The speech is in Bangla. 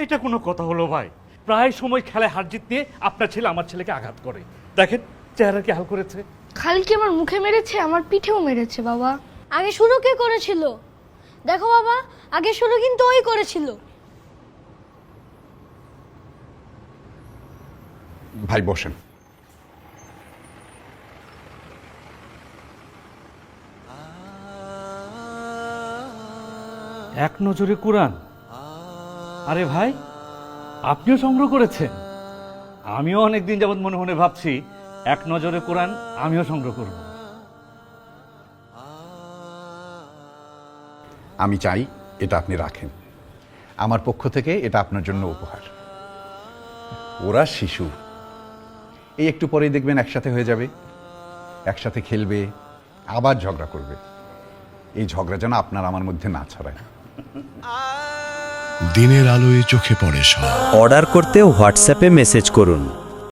এটা কোনো কথা হলো ভাই? প্রায় সময় খেলায় হার জিত নিয়ে আপনার ছেলে আমার ছেলেকে আঘাত করে। দেখেন চেহারা কি হাল করেছে। খালিদ কি আমার মুখে মেরেছে, আমার পিঠেও মেরেছে বাবা। আগে শুরু কে করেছিল? দেখো বাবা, আগে শুরু কিন্তু ওই করেছিল। ভাই বসেন। এক নজরে কোরআন? আরে ভাই, আপনিও সংগ্রহ করেছেন? আমিও অনেকদিন যাবৎ মনে মনে ভাবছি এক নজরে কোরআন আমিও সংগ্রহ করব। আমি চাই এটা আপনি রাখেন, আমার পক্ষ থেকে এটা আপনার জন্য উপহার। ওরা শিশু, এই একটু পরেই দেখবেন একসাথে হয়ে যাবে, একসাথে খেলবে, আবার ঝগড়া করবে। এই ঝগড়া যেন আপনার আমার মধ্যে না ছড়ায়। দিনের আলোয় চোখে পড়ে সব। অর্ডার করতে হোয়াটসঅ্যাপে মেসেজ করুন